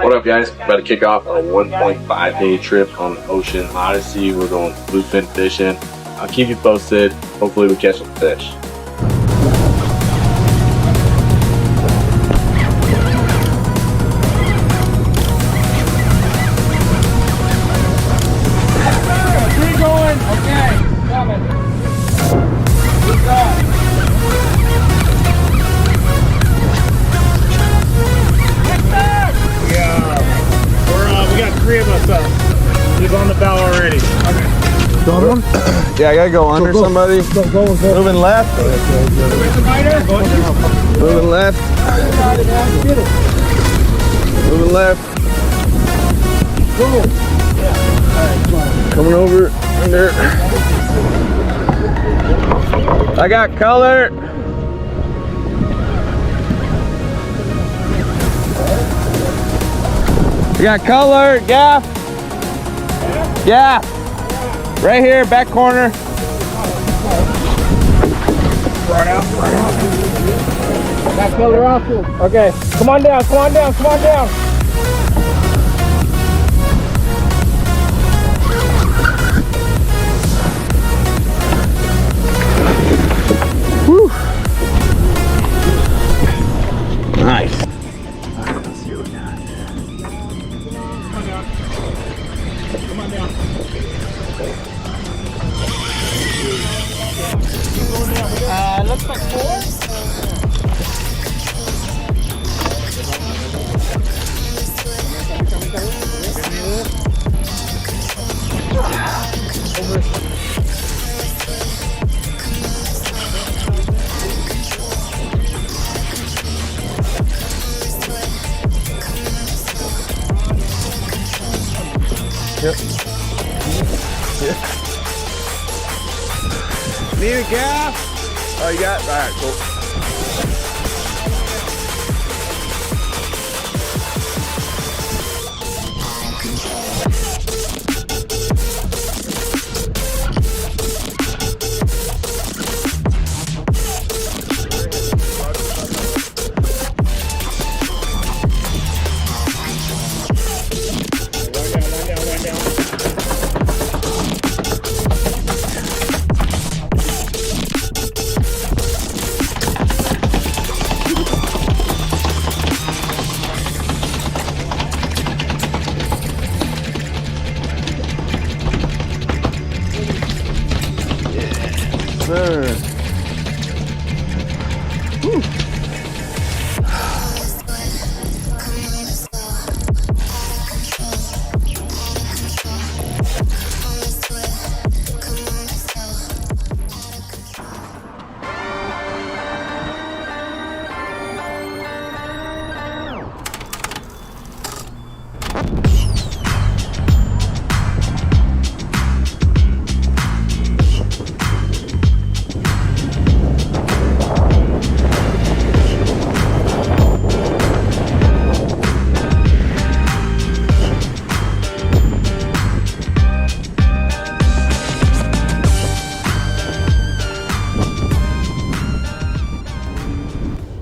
What up, guys? About to kick off a 1.5-day trip on the Ocean Odyssey. We're going bluefin fishing. I'll keep you posted. Hopefully we catch some fish. He's on the bow already. Going? Yeah, I gotta go under somebody. Go. Moving left. Moving left. Moving left. Coming over under. I got color. I got color, gaff. Yeah, right here, back corner. Right out. Back color off. Okay, come on down. Woo. Nice. Let's see what we got. Come on down. Looks like 4. Yep. Need a gaff? Oh, you got? All right, cool. Sir. Whew.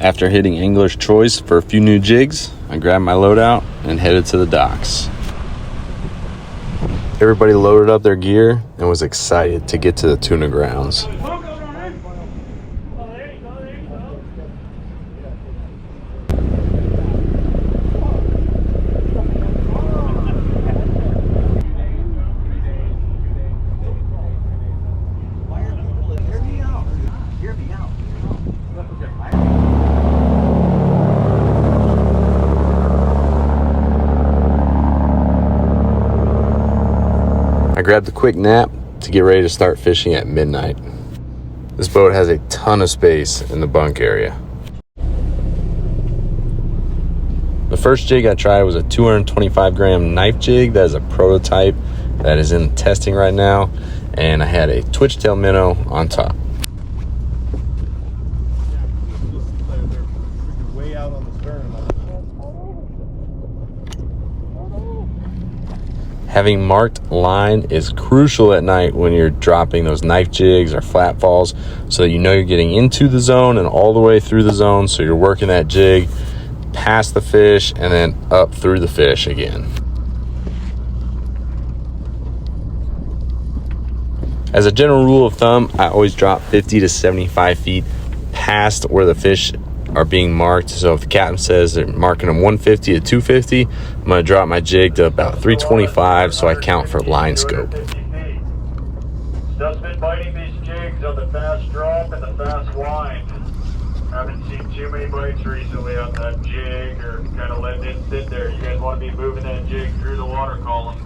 After hitting Angler's Choice for a few new jigs, I grabbed my loadout and headed to the docks. Everybody loaded up their gear and was excited to get to the tuna grounds. I grabbed a quick nap to get ready to start fishing at midnight. This boat has a ton of space in the bunk area. The first jig I tried was a 225 gram knife jig. That is a prototype that is in testing right now, and I had a twitchtail minnow on top. Having marked line is crucial at night when you're dropping those knife jigs or flat falls, so you know you're getting into the zone and all the way through the zone, so you're working that jig past the fish, and then up through the fish again. As a general rule of thumb, I always drop 50 to 75 feet past where the fish are being marked. So if the captain says they're marking them 150 to 250, I'm going to drop my jig to about 325 so I count for line scope. Stuff's been biting these jigs on the fast drop and the fast wind. Haven't seen too many bites recently on that jig, or kind of letting it sit there. You guys want to be moving that jig through the water column.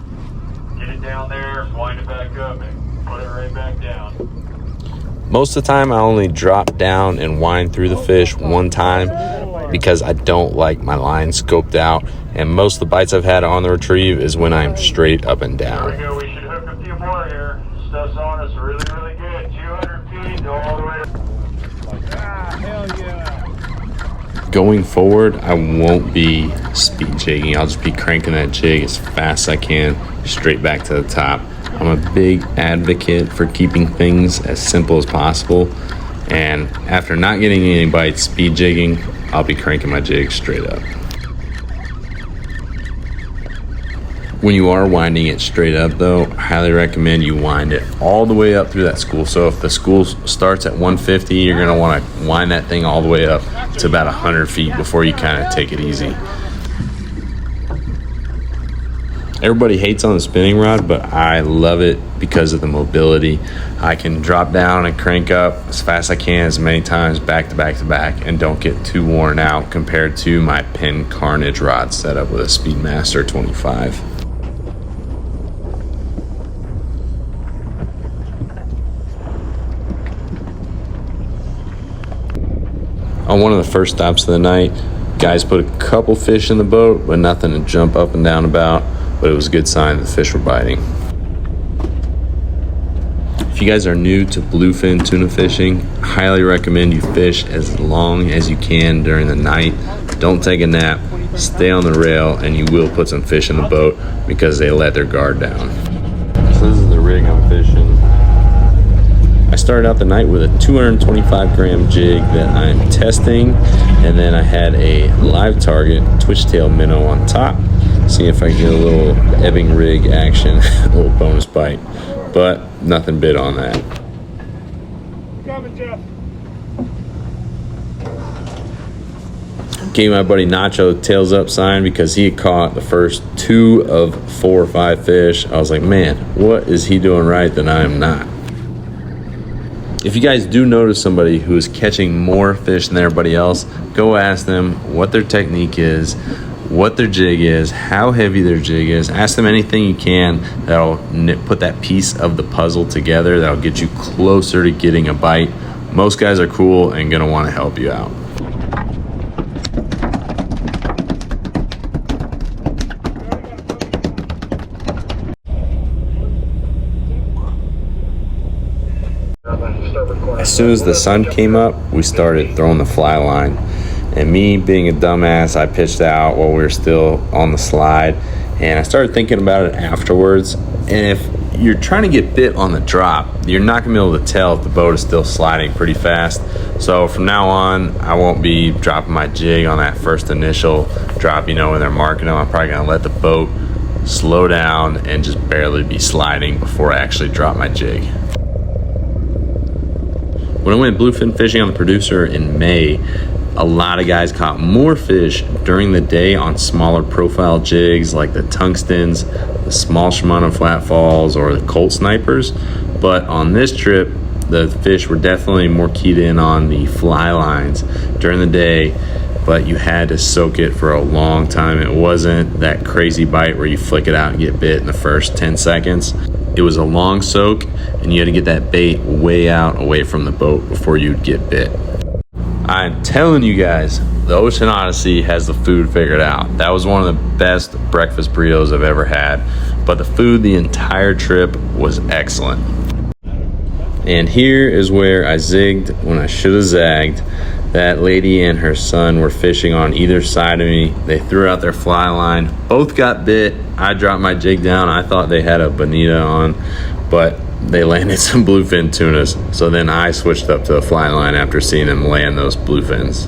Get it down there, wind it back up, and put it right back down. Most of the time I only drop down and wind through the fish one time because I don't like my line scoped out, and most of the bites I've had on the retrieve is when I'm straight up and down. There we go, we should hook a few more here. Stuff's on us really, really good. 200 feet all the way. Hell yeah. Going forward, I won't be speed jigging. I'll just be cranking that jig as fast as I can straight back to the top. I'm a big advocate for keeping things as simple as possible, and after not getting any bites speed jigging, I'll be cranking my jig straight up. When you are winding it straight up though, I highly recommend you wind it all the way up through that school. So if the school starts at 150, you're going to want to wind that thing all the way up to about 100 feet before you kind of take it easy. Everybody hates on the spinning rod, but I love it because of the mobility. I can drop down and crank up as fast as I can, as many times back to back to back, and don't get too worn out compared to my Penn Carnage rod setup with a Speedmaster 25. On one of the first stops of the night, guys put a couple fish in the boat, but nothing to jump up and down about. But it was a good sign that the fish were biting. If you guys are new to bluefin tuna fishing, I highly recommend you fish as long as you can during the night. Don't take a nap, stay on the rail, and you will put some fish in the boat because they let their guard down. So this is the rig I'm fishing. I started out the night with a 225 gram jig that I'm testing, and then I had a live target twitch tail minnow on top. See if I can get a little ebbing rig action, a little bonus bite, but nothing bit on that. Coming, Jeff. Gave my buddy Nacho tails up sign because he had caught the first 2 of 4 or 5 fish. I was like, man, what is he doing right that I am not? If you guys do notice somebody who is catching more fish than everybody else, go ask them what their technique is, what their jig is, how heavy their jig is. Ask them anything you can that'll put that piece of the puzzle together, that'll get you closer to getting a bite. Most guys are cool and gonna want to help you out. As soon as the sun came up, we started throwing the fly line. And me being a dumbass, I pitched out while we were still on the slide. And I started thinking about it afterwards. And if you're trying to get bit on the drop, you're not going to be able to tell if the boat is still sliding pretty fast. So from now on, I won't be dropping my jig on that first initial drop, when they're marking them. I'm probably going to let the boat slow down and just barely be sliding before I actually drop my jig. When I went bluefin fishing on the Producer in May, a lot of guys caught more fish during the day on smaller profile jigs like the tungstens, the small Shimano flat falls, or the Colt snipers. But on this trip, the fish were definitely more keyed in on the fly lines during the day, but you had to soak it for a long time. It wasn't that crazy bite where you flick it out and get bit in the first 10 seconds. It was a long soak, and you had to get that bait way out away from the boat before you'd get bit. I'm telling you guys, the Ocean Odyssey has the food figured out. That was one of the best breakfast burritos I've ever had, but the food the entire trip was excellent. And here is where I zigged when I should have zagged. That lady and her son were fishing on either side of me. They threw out their fly line. Both got bit. I dropped my jig down. I thought they had a bonita on, but they landed some bluefin tunas. So then I switched up to the fly line after seeing them land those bluefins.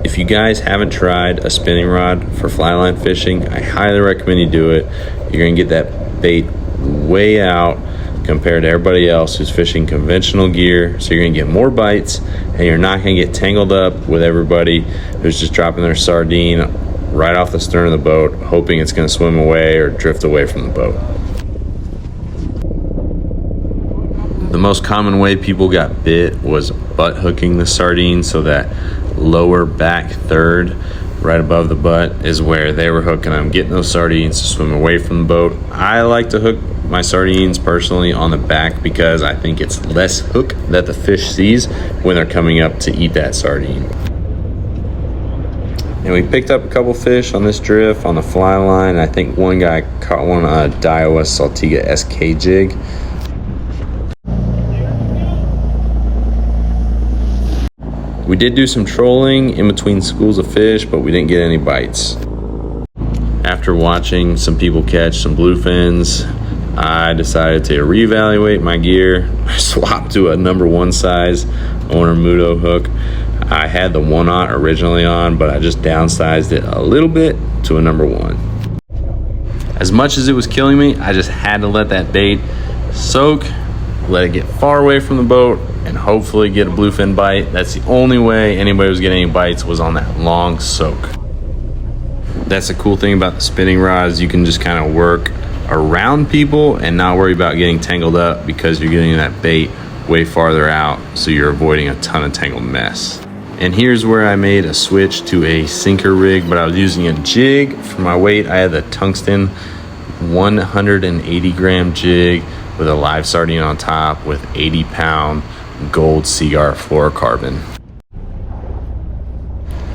If you guys haven't tried a spinning rod for fly line fishing, I highly recommend you do it. You're going to get that bait way out compared to everybody else who's fishing conventional gear. So you're going to get more bites, and you're not going to get tangled up with everybody who's just dropping their sardine right off the stern of the boat, hoping it's going to swim away or drift away from the boat. The most common way people got bit was butt hooking the sardine, so that lower back third right above the butt is where they were hooking them, getting those sardines to swim away from the boat. I like to hook my sardines personally on the back because I think it's less hook that the fish sees when they're coming up to eat that sardine. And we picked up a couple fish on this drift on the fly line. I think one guy caught one on a Daiwa Saltiga SK jig. We did do some trolling in between schools of fish, but we didn't get any bites. After watching some people catch some bluefins, I decided to reevaluate my gear. I swapped to a number 1 size Owner Muto hook. I had the 1/0 originally on, but I just downsized it a little bit to a number 1. As much as it was killing me, I just had to let that bait soak, let it get far away from the boat, and hopefully get a bluefin bite. That's the only way anybody was getting any bites, was on that long soak. That's the cool thing about the spinning rods. You can just kind of work around people and not worry about getting tangled up because you're getting that bait way farther out, so you're avoiding a ton of tangled mess. And here's where I made a switch to a sinker rig, but I was using a jig. For my weight, I had the tungsten 180 gram jig with a live sardine on top with 80-pound gold cigar fluorocarbon.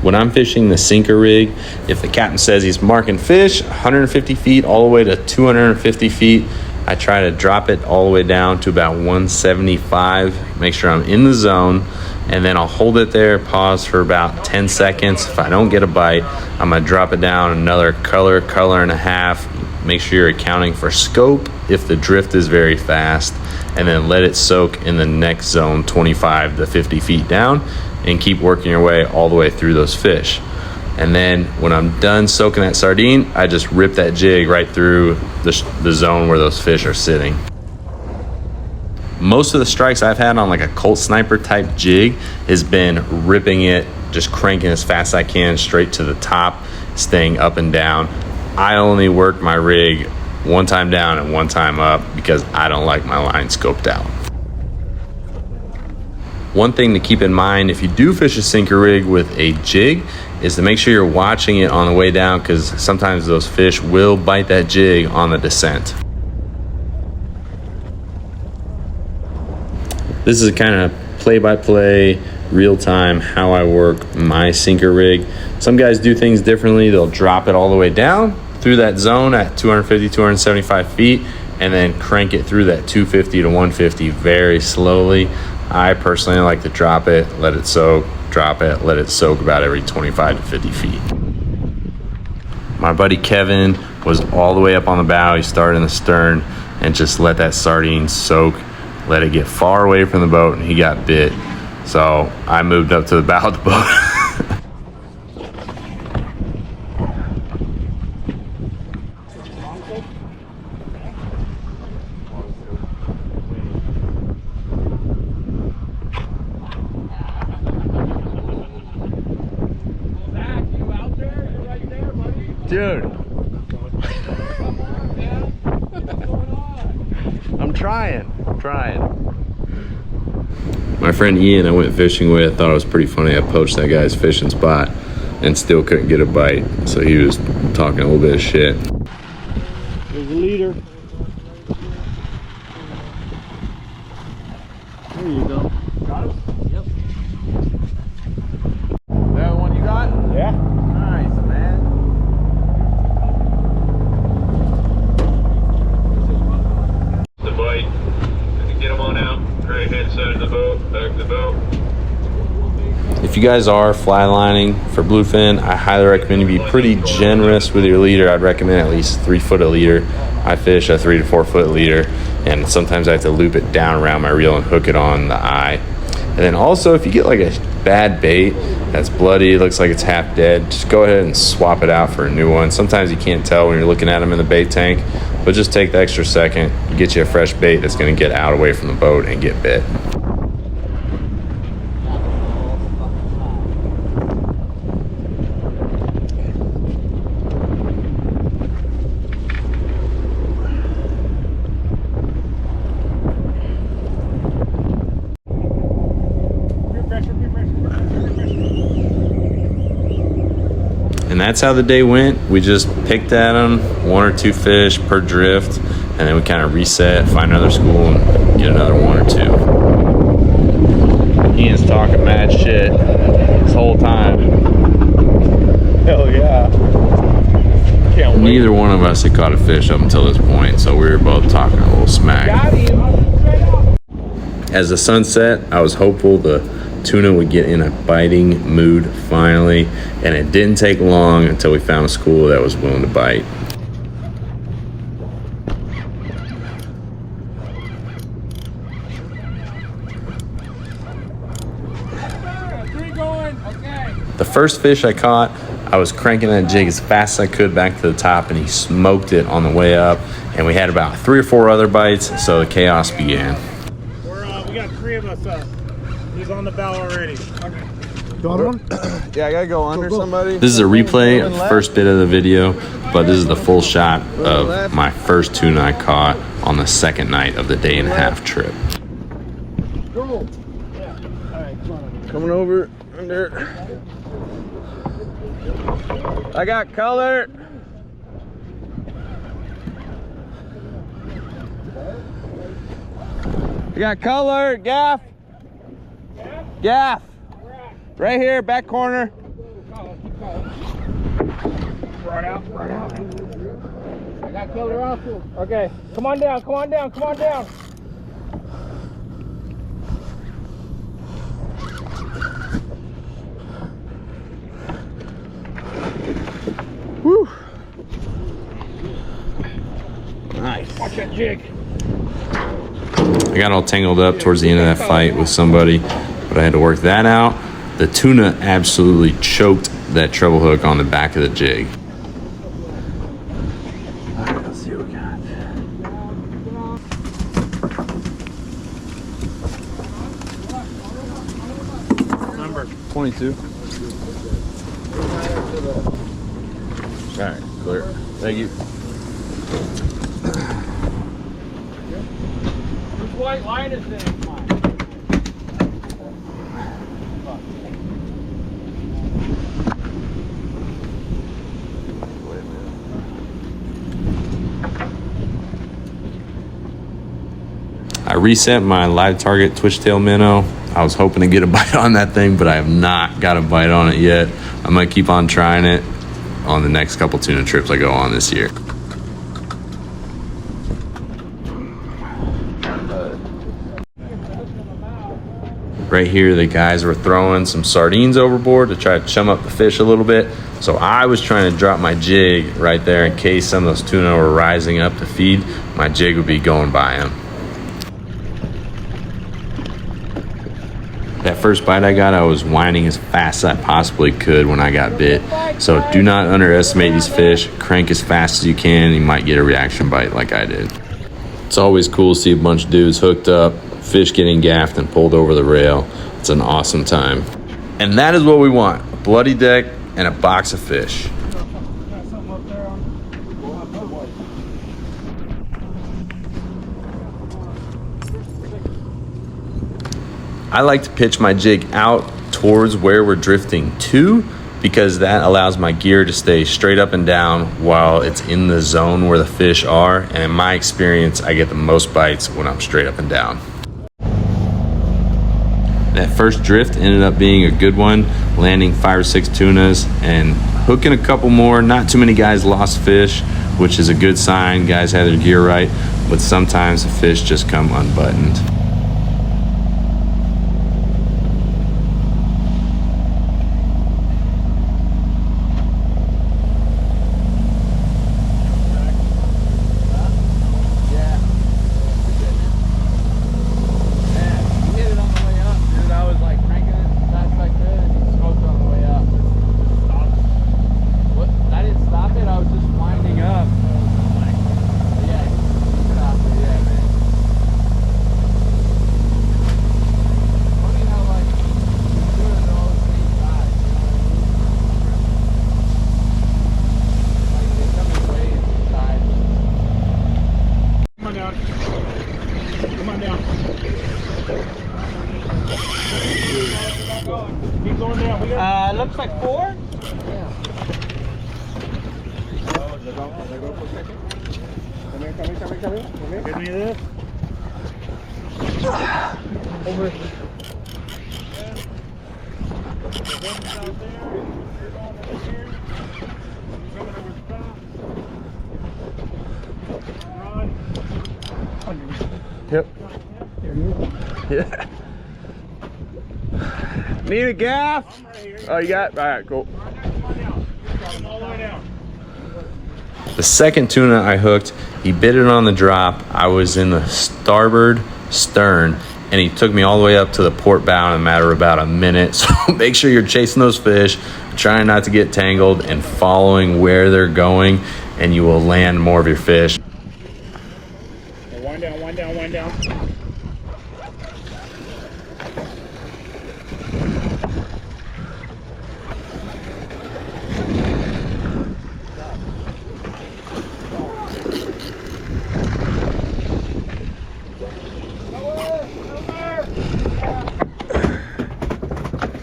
When I'm fishing the sinker rig, if the captain says he's marking fish 150 feet all the way to 250 feet, I try to drop it all the way down to about 175, make sure I'm in the zone, and then I'll hold it there, pause for about 10 seconds. If I don't get a bite, I'm gonna drop it down another color and a half. Make sure you're accounting for scope if the drift is very fast, and then let it soak in the next zone 25 to 50 feet down, and keep working your way all the way through those fish. And then when I'm done soaking that sardine, I just rip that jig right through the zone where those fish are sitting. Most of the strikes I've had on like a Colt Sniper type jig has been ripping it, just cranking as fast as I can straight to the top, staying up and down. I only work my rig 1 time down and 1 time up because I don't like my line scoped out. One thing to keep in mind if you do fish a sinker rig with a jig is to make sure you're watching it on the way down, because sometimes those fish will bite that jig on the descent. This is kind of play-by-play, real-time how I work my sinker rig. Some guys do things differently. They'll drop it all the way down through that zone at 250, 275 feet, and then crank it through that 250 to 150 very slowly. I personally like to drop it, let it soak, drop it, let it soak about every 25 to 50 feet. My buddy Kevin was all the way up on the bow. He started in the stern and just let that sardine soak, let it get far away from the boat, and he got bit. So I moved up to the bow of the boat. Dude, I'm trying. My friend Ian I went fishing with thought it was pretty funny. I poached that guy's fishing spot and still couldn't get a bite. So he was talking a little bit of shit. There's a leader. There you go. Got him? Yep. That one you got? Yeah. Nice, man. The bite. Get them on out. Right hand side of the boat. Back of the boat. If you guys are fly lining for bluefin, I highly recommend you be pretty generous with your leader. I'd recommend at least 3 foot a leader. I fish a 3 to 4 foot leader, and sometimes I have to loop it down around my reel and hook it on the eye. then also, if you get like a bad bait that's bloody, looks like it's half dead, just go ahead and swap it out for a new one. Sometimes you can't tell when you're looking at them in the bait tank, but just take the extra second, get you a fresh bait that's going to get out away from the boat and get bit. And that's how the day went. We just picked at them, 1 or 2 fish per drift, and then we kind of reset, find another school, and get another 1 or 2. Ian's talking mad shit this whole time. Hell yeah. Can't wait. Neither one of us had caught a fish up until this point, so we were both talking a little smack. Got him. As the sun set, I was hopeful the tuna would get in a biting mood finally, and it didn't take long until we found a school that was willing to bite. The first fish I caught, I was cranking that jig as fast as I could back to the top, and he smoked it on the way up, and we had about 3 or 4 other bites, so the chaos began. We got 3 of us up. He's on the bow already. Okay. Going one? Yeah, I gotta go under somebody. This is a replay of the first bit of the video, but this is the full shot of my first tuna I caught on the second night of the day-and-a-half trip. Go. Yeah. All right, come on. Coming over under. I got color. I got color, gaff. Gaff. Right here, back corner. Right out. I got color also. Okay, come on down. Woo. Nice. Watch that jig. I got all tangled up towards the end of that fight with somebody, but I had to work that out. The tuna absolutely choked that treble hook on the back of the jig. All right, let's see what we got. Number 22. All right, clear. Thank you. Which white line is this? I reset my live target twitchtail minnow. I was hoping to get a bite on that thing, but I have not got a bite on it yet. I might keep on trying it on the next couple tuna trips I go on this year. Right here, the guys were throwing some sardines overboard to try to chum up the fish a little bit. So I was trying to drop my jig right there in case some of those tuna were rising up to feed. My jig would be going by them. That first bite I got, I was whining as fast as I possibly could when I got bit. So do not underestimate these fish. Crank as fast as you can. You might get a reaction bite like I did. It's always cool to see a bunch of dudes hooked up, fish getting gaffed and pulled over the rail. It's an awesome time. And that is what we want, a bloody deck and a box of fish. I like to pitch my jig out towards where we're drifting to, because that allows my gear to stay straight up and down while it's in the zone where the fish are. And in my experience, I get the most bites when I'm straight up and down. That first drift ended up being a good one, landing 5 or 6 tunas and hooking a couple more. Not too many guys lost fish, which is a good sign. Guys had their gear right, but sometimes the fish just come unbuttoned. Any of this? Over. Yep. Yeah. Need a gaff? Oh, you got it? All right, cool. The second tuna I hooked, he bit it on the drop. I was in the starboard stern, and he took me all the way up to the port bow in a matter of about a minute. So make sure you're chasing those fish, trying not to get tangled, and following where they're going, and you will land more of your fish. Wind down, wind down, wind down.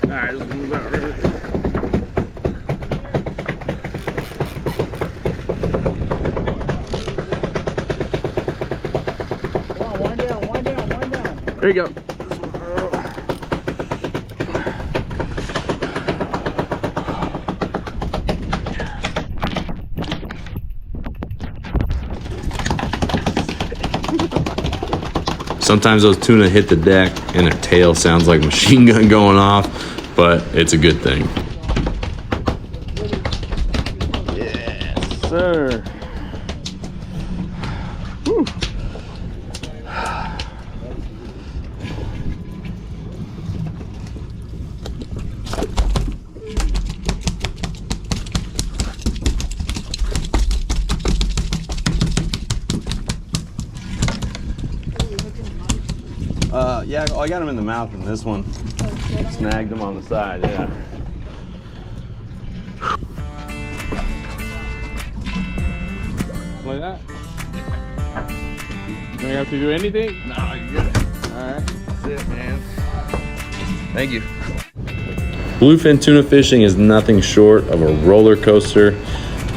Alright, let's move out right here. Come on, wind down, wind down, wind down. There you go. Sometimes those tuna hit the deck and their tail sounds like a machine gun going off, but it's a good thing. Yes, sir. Whew. Yeah, I got him in the mouth in this one. Snagged him on the side, yeah. Like that? Do I have to do anything? No, you're good. Alright, that's it, man. Thank you. Bluefin tuna fishing is nothing short of a roller coaster,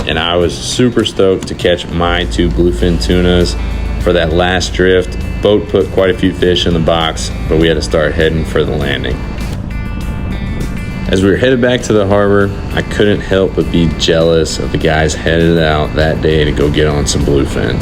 and I was super stoked to catch my 2 bluefin tunas for that last drift. Boat put quite a few fish in the box, but we had to start heading for the landing. As we were headed back to the harbor, I couldn't help but be jealous of the guys headed out that day to go get on some bluefin.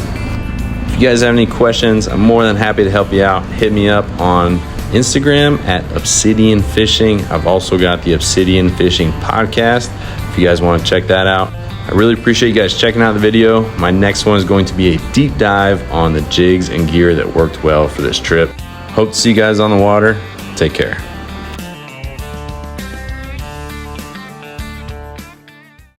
If you guys have any questions, I'm more than happy to help you out. Hit me up on Instagram at Obseadian Fishing. I've also got the Obseadian Fishing Podcast if you guys want to check that out. I really appreciate you guys checking out the video. My next one is going to be a deep dive on the jigs and gear that worked well for this trip. Hope to see you guys on the water. Take care.